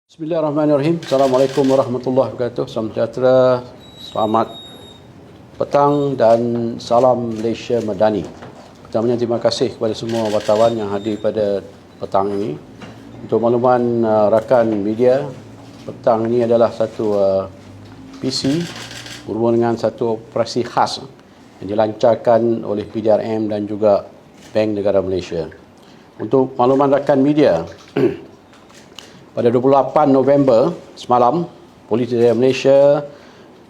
Bismillahirrahmanirrahim. Assalamualaikum warahmatullahi wabarakatuh. Salam sejahtera, selamat petang dan salam Malaysia Madani. Pertamanya terima kasih kepada semua wartawan yang hadir pada petang ini. Untuk makluman rakan media, petang ini adalah satu PC berhubung dengan satu operasi khas yang dilancarkan oleh PDRM dan juga Bank Negara Malaysia. Untuk makluman rakan media, pada 28 November semalam, Polis Daerah Malaysia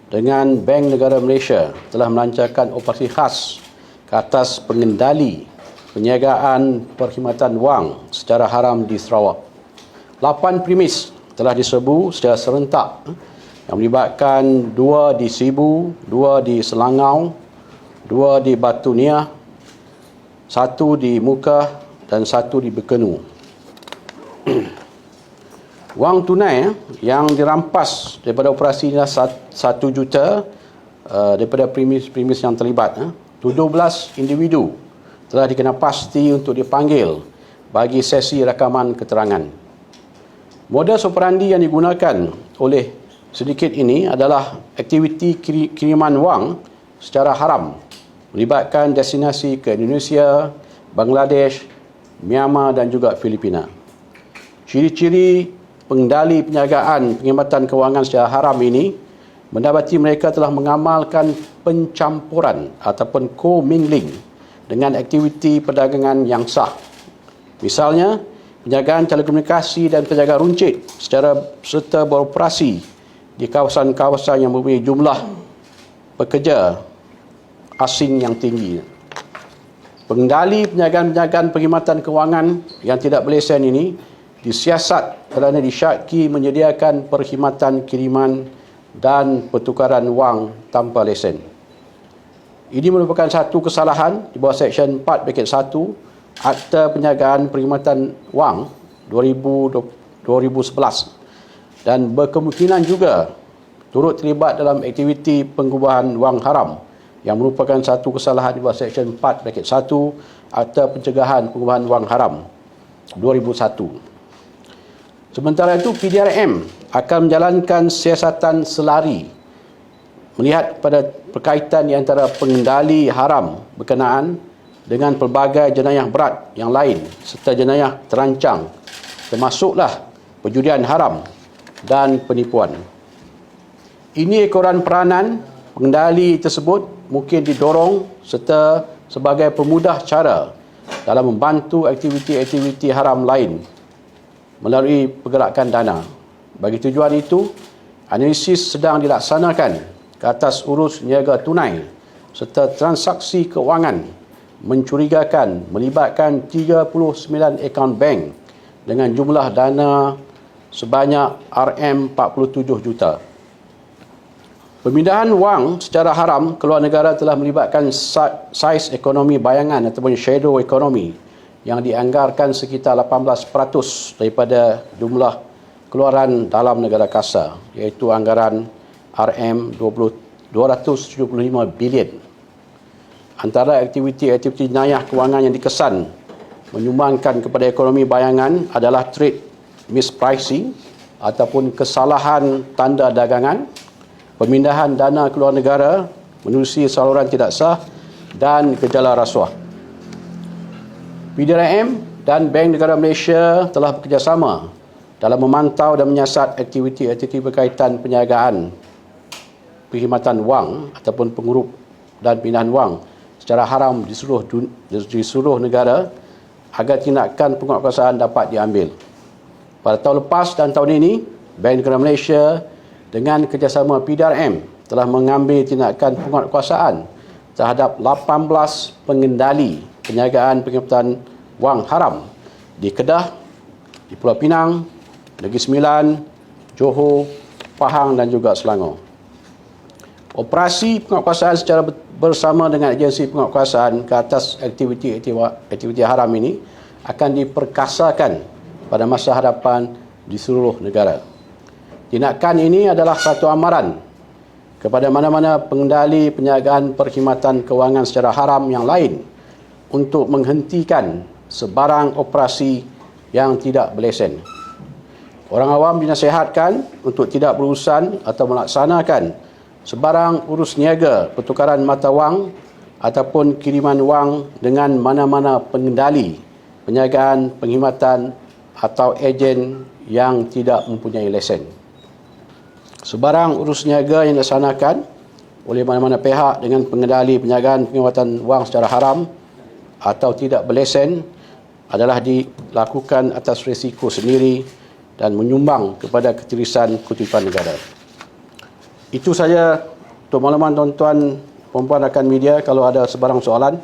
dengan Bank Negara Malaysia telah melancarkan operasi khas ke atas pengendali perniagaan perkhidmatan wang secara haram di Sarawak. 8 premis telah diserbu secara serentak yang melibatkan 2 di Sibu, 2 di Selangau, 2 di Batu Niah, 1 di Mukah dan 1 di Bekenu. Wang tunai yang dirampas daripada operasi ini 1 juta daripada premis yang terlibat. 17 individu telah dikenapasti untuk dipanggil bagi sesi rakaman keterangan. Modus operandi yang digunakan oleh sindiket ini adalah aktiviti kiriman wang secara haram melibatkan destinasi ke Indonesia, Bangladesh, Myanmar dan juga Filipina. Ciri-ciri pengendali penjagaan penghematan kewangan secara haram ini mendapati mereka telah mengamalkan pencampuran ataupun co-mingling dengan aktiviti perdagangan yang sah. Misalnya, penjagaan telekomunikasi dan penjagaan runcit serta beroperasi di kawasan-kawasan yang mempunyai jumlah pekerja asing yang tinggi. Pengendali penjagaan perkhidmatan kewangan yang tidak berlesen ini disiasat kerana disyaki menyediakan perkhidmatan kiriman dan pertukaran wang tanpa lesen. Ini merupakan satu kesalahan di bawah Seksyen 4(1) Akta Penjagaan Perkhidmatan Wang 2011 dan berkemungkinan juga turut terlibat dalam aktiviti pengubahan wang haram yang merupakan satu kesalahan di bawah Seksyen 4(1) Akta Pencegahan Pengubahan Wang Haram 2001. Sementara itu, PDRM akan menjalankan siasatan selari melihat pada perkaitan di antara pengendali haram berkenaan dengan pelbagai jenayah berat yang lain serta jenayah terancang, termasuklah perjudian haram dan penipuan. Ini ekoran peranan pengendali tersebut mungkin didorong serta sebagai pemudah cara dalam membantu aktiviti-aktiviti haram lain melalui pergerakan dana. Bagi tujuan itu, analisis sedang dilaksanakan ke atas urus niaga tunai serta transaksi kewangan mencurigakan melibatkan 39 akaun bank dengan jumlah dana sebanyak RM47 juta. Pemindahan wang secara haram ke luar negara telah melibatkan saiz ekonomi bayangan ataupun shadow economy yang dianggarkan sekitar 18% daripada jumlah keluaran dalam negara kasar, iaitu anggaran RM275 bilion. Antara aktiviti-aktiviti jenayah kewangan yang dikesan menyumbangkan kepada ekonomi bayangan adalah trade mispricing ataupun kesalahan tanda dagangan, pemindahan dana ke luar negara menerusi saluran tidak sah dan gejala rasuah. PDRM dan Bank Negara Malaysia telah bekerjasama dalam memantau dan menyiasat aktiviti-aktiviti berkaitan penjagaan perkhidmatan wang ataupun pengurup dan pindahan wang secara haram di seluruh negara agar tindakan penguatkuasaan dapat diambil. Pada tahun lepas dan tahun ini, Bank Negara Malaysia dengan kerjasama PDRM telah mengambil tindakan penguatkuasaan terhadap 18 pengendali penjagaan perkhidmatan wang haram di Kedah, di Pulau Pinang, Negeri Sembilan, Johor, Pahang dan juga Selangor. Operasi penguatkuasaan secara bersama dengan agensi penguatkuasaan ke atas aktiviti haram ini akan diperkasakan pada masa hadapan di seluruh negara. Tindakan ini adalah satu amaran kepada mana-mana pengendali penjagaan perkhidmatan kewangan secara haram yang lain untuk menghentikan sebarang operasi yang tidak berlesen. Orang awam dinasihatkan untuk tidak berurusan atau melaksanakan sebarang urus niaga, pertukaran mata wang ataupun kiriman wang dengan mana-mana pengendali, penjagaan, penghematan atau ejen yang tidak mempunyai lesen. Sebarang urus niaga yang dilaksanakan oleh mana-mana pihak dengan pengendali, penjagaan, penghematan wang secara haram atau tidak berlesen adalah dilakukan atas risiko sendiri dan menyumbang kepada ketirisan kutipan negara. Itu saja untuk makluman tuan-tuan, perempuan rakan media. Kalau ada sebarang soalan.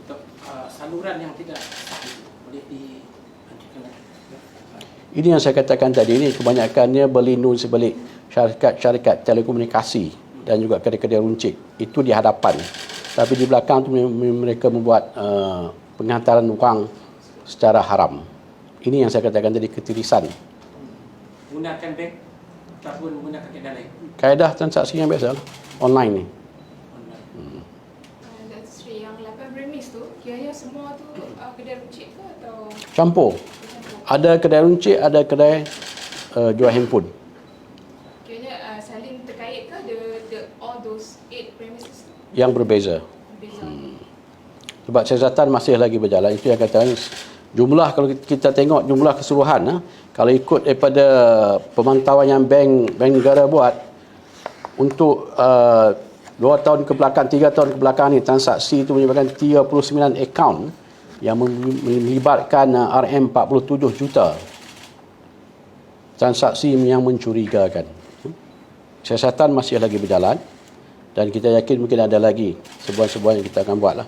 Untuk saluran yang tidak sah boleh dilanjutkan lagi. Ini yang saya katakan tadi, ini kebanyakannya berlindung sebalik syarikat-syarikat telekomunikasi dan juga kedai-kedai runcit. Itu di hadapan. Tapi di belakang tu mereka membuat penghantaran wang secara haram. Ini yang saya katakan tadi, ketirisan. Gunakan bank ataupun menggunakan kaedah lain. Kaedah transaksi yang biasa lah, online ni. Online. Datuk Seri, yang 8 premis tu, kiranya semua tu kedai runcit ke atau Campur. Ada kedai runcit, ada kedai jual handphone. kiranya saling terkait ke all those 8 premises tu? Yang berbeza. Berbeza. Sebab siasatan masih lagi berjalan. Itu yang katakan jumlah, kalau kita tengok jumlah keseluruhan, kalau ikut daripada pemantauan yang bank negara buat untuk 2 tahun ke belakang, 3 tahun ke belakang ni, transaksi itu menyebabkan 39 akaun yang melibatkan RM47 juta. Transaksi yang mencurigakan. Siasatan masih lagi berjalan dan kita yakin mungkin ada lagi sebuah-sebuah yang kita akan buat lah.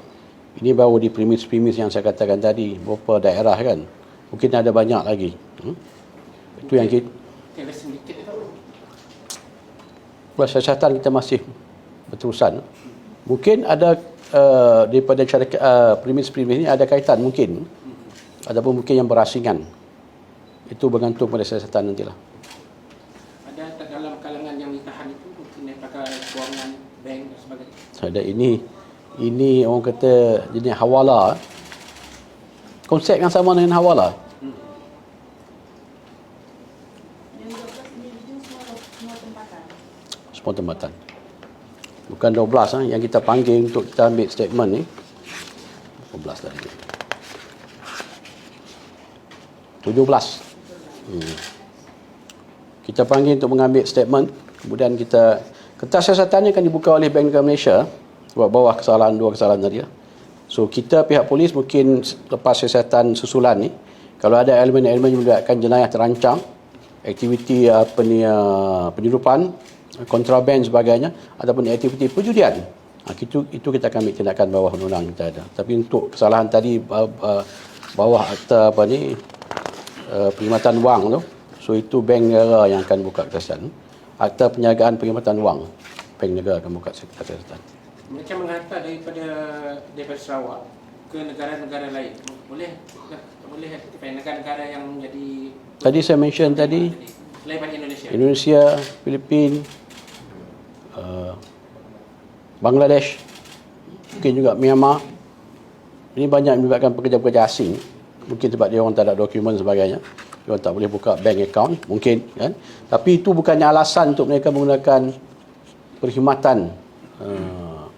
Ini baru di premis-premis yang saya katakan tadi, beberapa daerah kan. Mungkin ada banyak lagi. Itu yang kita, Ada sedikit itu. siasatan kita masih berterusan. Mungkin ada daripada syarikat premis-premis ini ada kaitan mungkin. Ataupun mungkin yang berasingan. Itu bergantung pada siasatan nantilah. Ada dalam kalangan yang ditahan itu mungkin daripada kewangan bank dan sebagainya. Ada ini orang kata jenis hawala. Konsep yang sama dengan hawala. Yang 12 individu semua tempatan. Semua tempatan. Bukan 12 yang kita panggil untuk kita ambil statement ni. 12 tadi. 17. Kita panggil untuk mengambil statement, kemudian kita kertas siasatannya akan dibuka oleh Bank Negara Malaysia buat bawah kesalahan, 2 kesalahan tadi. So kita pihak polis mungkin lepas siasatan susulan ni, kalau ada elemen-elemen yang melibatkan jenayah terancam, aktiviti penyeludupan, kontraban sebagainya, ataupun aktiviti perjudian, itu kita akan ambil tindakan bawah undang-undang kita ada. Tapi untuk kesalahan tadi bawah akta perkhidmatan wang tu, so itu Bank Negara yang akan buka kesiasatan. Akta penjagaan perkhidmatan wang, Bank Negara akan buka kesiasatan. Mereka menghantar daripada Sarawak ke negara-negara lain. Boleh? Boleh negara-negara yang menjadi Tadi saya mention tadi selain pada Indonesia. Indonesia, Filipina, Bangladesh, mungkin juga Myanmar. Ini banyak melibatkan pekerja-pekerja asing. Mungkin sebab dia orang tak ada dokumen sebagainya. Dia orang tak boleh buka bank account, mungkin kan. Tapi itu bukannya alasan untuk mereka menggunakan perkhidmatan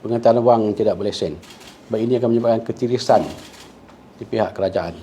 penghantaran wang yang tidak berlesen. Sebab ini akan menyebabkan ketirisan di pihak kerajaan.